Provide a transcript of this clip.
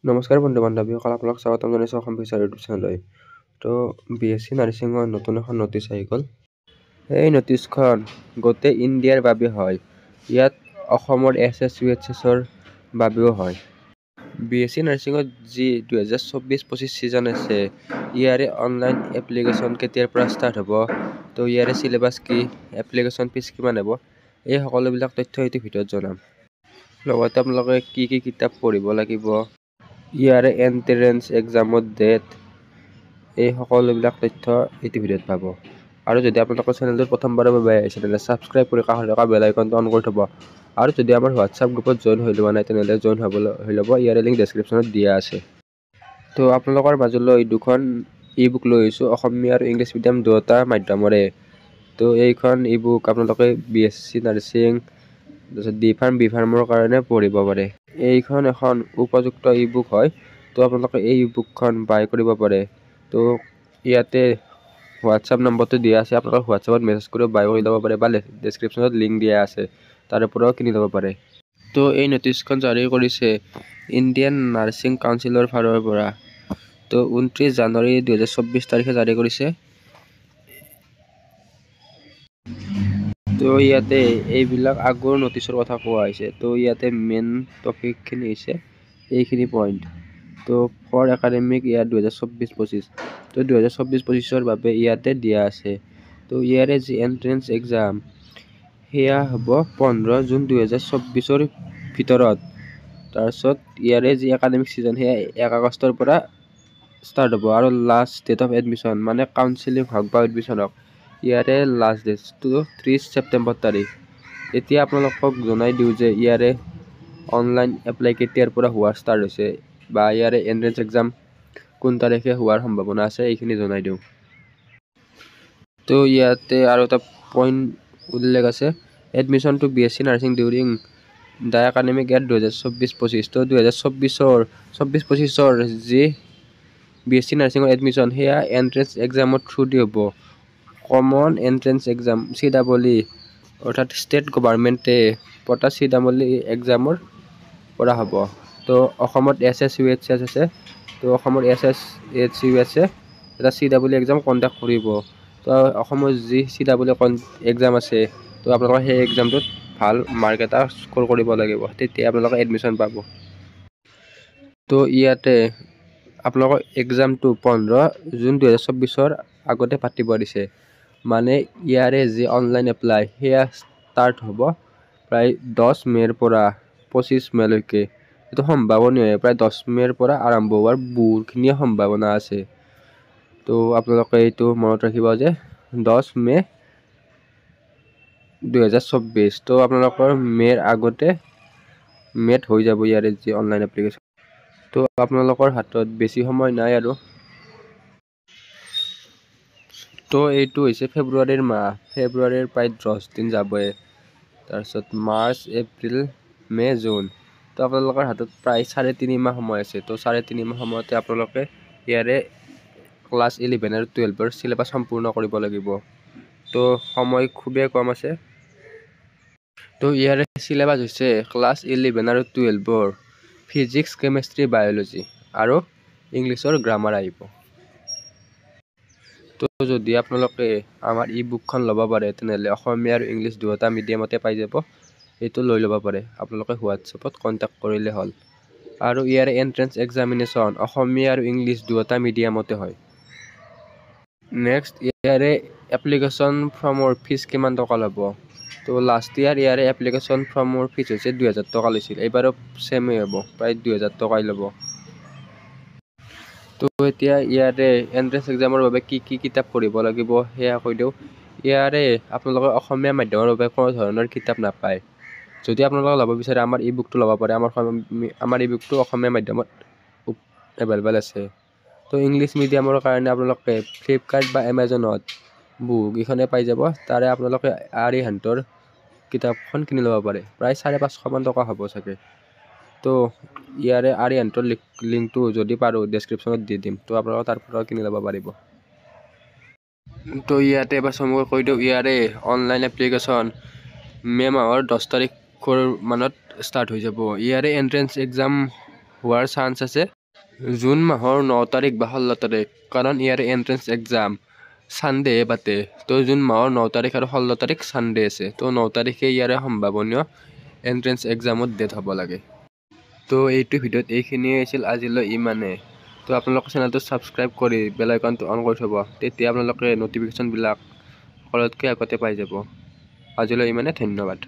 নমস্কাৰ বন্ধু বান্ধৱীসকল, আপোনালোক স্বাগতম জনাইছোঁ অসম ফিচাৰ ইউটিউব চেনেললৈ। তো BSc নাৰ্ছিঙৰ নতুন এখন নটিচ আহি গ'ল। এই নটিচখন গোটেই ইণ্ডিয়াৰ বাবে হয়। ইয়াত অসমৰ SSUHSৰ বাবেও হয়। BSc নাৰ্ছিঙত যি 2024-25 ছিজন আছে, ইয়াৰে অনলাইন এপ্লিকেশ্যন কেতিয়াৰ পৰা ষ্টাৰ্ট হ'ব, তো ইয়াৰে চিলেবাছ কি, এপ্লিকেশ্যন ফিজ কিমান হ'ব, এই সকলোবিলাক তথ্য এইটো ভিডিঅ'ত জনাম। লগতে আপোনালোকে কি কি কিতাপ পঢ়িব লাগিব, ইয়াৰে এণ্ট্ৰেন্স এক্সামৰ ডেট, এই সকলোবিলাক তথ্য এইটো ভিডিঅ'ত পাব। আৰু যদি আপোনালোকৰ চেনেলটোত প্ৰথমবাৰৰ বাবে আহিছে তেনেহ'লে ছাবস্ক্ৰাইব কৰি কাষত থকা বেল আইকনটো অন কৰি থ'ব। আৰু যদি আমাৰ হোৱাটছআপ গ্ৰুপত জইন হৈ লোৱা নাই তেনেহ'লে জইন হৈ ল'ব, ইয়াৰে লিংক ডেছক্ৰিপশ্যনত দিয়া আছে। তো আপোনালোকৰ মাজলৈ দুখন ই বুক লৈ আহিছোঁ, অসমীয়া আৰু ইংলিছ মিডিয়াম দুয়োটা মাধ্যমৰে। তো এইখন ই বুক আপোনালোকে BSc নাৰ্ছিং, তাৰপিছত বি ফাৰ্মৰ কাৰণে পঢ়িব পাৰে। এইখন এখন উপযুক্ত ই বুক হয়। তো আপোনালোকে এই ই বুকখন বাই কৰিব পাৰে। তো ইয়াতে হোৱাটছআপ নম্বৰটো দিয়া আছে, আপোনালোকে হোৱাটছআপত মেছেজ কৰি বাই কৰি ল'ব পাৰে বা ডেছক্ৰিপশ্যনত লিংক দিয়া আছে, তাৰে পৰাও কিনি ল'ব পাৰে। তো এই নটিচখন জাৰি কৰিছে ইণ্ডিয়ান নাৰ্ছিং কাউন্সিলৰ ফালৰ পৰা। তো 29 জানুৱাৰী 2024 তাৰিখে জাৰি কৰিছে। তো ইয়াতে এইবিলাক আগৰ নটিচৰ কথা কোৱা হৈছে। তো ইয়াতে মেইন টপিকখিনি হৈছে এইখিনি পইণ্ট। তো ফৰ একাডেমিক ইয়াৰ 2024-25, তো 2024-25ৰ বাবে ইয়াতে দিয়া আছে। তো ইয়াৰে যি এণ্ট্ৰেন্স এক্সাম, সেয়া হ'ব 15 জুন 2024ৰ ভিতৰত। তাৰপিছত ইয়াৰে যি একাডেমিক ছিজন, সেয়া 1 আগষ্টৰ পৰা ষ্টাৰ্ট হ'ব। আৰু লাষ্ট ডেট অফ এডমিশ্যন, মানে কাউন্সিলিং হওক বা এডমিশ্যন হওক, ইয়াৰে লাষ্ট ডেটটো 30 ছেপ্টেম্বৰ তাৰিখ। এতিয়া আপোনালোকক জনাই দিওঁ যে ইয়াৰে অনলাইন এপ্লাই কেতিয়াৰ পৰা হোৱা ষ্টাৰ্ট হৈছে বা ইয়াৰে এণ্ট্ৰেন্স এক্সাম কোন তাৰিখে হোৱাৰ সম্ভাৱনা আছে, এইখিনি জনাই দিওঁ। তো ইয়াতে আৰু এটা পইণ্ট উল্লেখ আছে, admission to BSc nursing during the academic year 2024-25। তো 2024-25ৰ যি BSc নাৰ্ছিঙৰ এডমিশ্যন, সেয়া এণ্ট্ৰেন্স এক্সামৰ থ্ৰু দি হ'ব। কমন এণ্ট্ৰেন্স এক্সাম CEE, অৰ্থাৎ ষ্টেট গভৰ্ণমেণ্টে পতা CEE এক্সামৰ পৰা হ'ব। তো অসমত SSUHS আছে, তো অসমৰ SSUHS এটা CEE এক্সাম কণ্ডাক্ট কৰিব। তো অসমৰ যি CEE এক্সাম আছে, তো আপোনালোকে সেই এক্সামটোত ভাল মাৰ্ক এটা স্ক'ৰ কৰিব লাগিব, তেতিয়া আপোনালোকে এডমিশ্যন পাব। তো ইয়াতে আপোনালোকৰ এক্সামটো 15 জুন 2024ৰ আগতে পাতিব দিছে। মানে ইয়াৰে যি অনলাইন এপ্লাই, সেয়া ষ্টাৰ্ট হ'ব প্ৰায় 10 মে'ৰ পৰা 25 মে'লৈকে। এইটো সম্ভাৱনীয়, প্ৰায় 10 মে'ৰ পৰা আৰম্ভ হোৱাৰ বহুতখিনি সম্ভাৱনা আছে। তো আপোনালোকে এইটো মনত ৰাখিব যে 10 মে' 2024। তো আপোনালোকৰ মে'ৰ আগতে মে'ত হৈ যাব ইয়াৰে যি অনলাইন এপ্লিকেশ্যন। তো আপোনালোকৰ হাতত বেছি সময় নাই আৰু। তো এইটো হৈছে ফেব্ৰুৱাৰীৰ মাহ, ফেব্ৰুৱাৰীৰ প্ৰায় 10 দিন যাবই। তাৰপিছত মাৰ্চ, এপ্ৰিল, মে', জুন। তো আপোনালোকৰ হাতত প্ৰায় 3.5 মাহ সময় আছে। তো 3.5 মাহ সময়তে আপোনালোকে ইয়াৰে ক্লাছ 11 আৰু 12ৰ চিলেবাছ সম্পূৰ্ণ কৰিব লাগিব। তো সময় খুবেই কম আছে। তো ইয়াৰে চিলেবাছ হৈছে ক্লাছ 11 আৰু 12ৰ ফিজিক্স, কেমেষ্ট্ৰি, বায়'লজি আৰু ইংলিছৰ গ্ৰামাৰ আহিব। তো যদি আপোনালোকে আমাৰ ই বুকখন ল'ব পাৰে তেনেহ'লে অসমীয়া আৰু ইংলিছ দুয়োটা মিডিয়ামতে পাই যাব। এইটো লৈ ল'ব পাৰে, আপোনালোকে হোৱাটছএপত কণ্টেক্ট কৰিলে হ'ল। আৰু ইয়াৰে এণ্ট্ৰেন্স এক্সামিনেশ্যন অসমীয়া আৰু ইংলিছ দুয়োটা মিডিয়ামতে হয়। নেক্সট, ইয়াৰে এপ্লিকেশ্যন ফৰ্মৰ ফিজ কিমান টকা ল'ব। তো লাষ্ট ইয়াৰ ইয়াৰে এপ্লিকেশ্যন ফৰ্মৰ ফিজ হৈছে 2000 টকা লৈছিল, এইবাৰো ছেমেই হ'ব, প্ৰায় 2000 টকাই ল'ব। তো এতিয়া ইয়াৰে এণ্ট্ৰেন্স এক্সামৰ বাবে কি কি কিতাপ পঢ়িব লাগিব সেয়া কৈ দিওঁ। ইয়াৰে আপোনালোকে অসমীয়া মাধ্যমৰ বাবে কোনো ধৰণৰ কিতাপ নাপায়। যদি আপোনালোকে ল'ব বিচাৰে আমাৰ ই বুকটো ল'ব পাৰে, আমাৰ ই বুকটো অসমীয়া মাধ্যমত এভেইলেবল আছে। তো ইংলিছ মিডিয়ামৰ কাৰণে আপোনালোকে ফ্লিপকাৰ্ট বা এমাজনত বুককেইখনে পাই যাব, তাৰে আপোনালোকে আৰিহান্তৰ কিতাপখন কিনি ল'ব পাৰে, প্ৰায় 550 মান টকা হ'ব চাগে। তো ইয়াৰে আৰিহান্তৰ লিংকটো যদি পাৰোঁ ডেছক্ৰিপশ্যনত দি দিম, তো আপোনালোকে তাৰ পৰাও কিনি ল'ব পাৰিব। তো ইয়াতে এবাৰ চমুকৈ কৈ দিওঁ, ইয়াৰে অনলাইন এপ্লিকেশ্যন মে' মাহৰ 10 তাৰিখৰ মানত ষ্টাৰ্ট হৈ যাব। ইয়াৰে এণ্ট্ৰেন্স এক্সাম হোৱাৰ চান্স আছে জুন মাহৰ 9 তাৰিখ বা 16 তাৰিখ, কাৰণ ইয়াৰ এন্ট্ৰেন্স এক্সাম সানডে পাতে। তো জুন মাহৰ 9 তাৰিখ আৰু 16 তাৰিখ সানডে আছে। তো 9 তাৰিখে ইয়াৰে সম্ভাৱনীয় এন্ট্ৰেন্স এক্সামত ডেট হ'ব লাগে। তো এইটো ভিডিঅ'ত এইখিনিয়ে আছিল আজিলৈ ইমানে। তো আপোনালোকে চেনেলটো ছাবস্ক্ৰাইব কৰি বেল আইকনটো অন কৰি থ'ব, তেতিয়া আপোনালোকে নটিফিকেশ্যনবিলাক সকলোতকৈ আগতে পাই যাব। আজিলৈ ইমানে, ধন্যবাদ।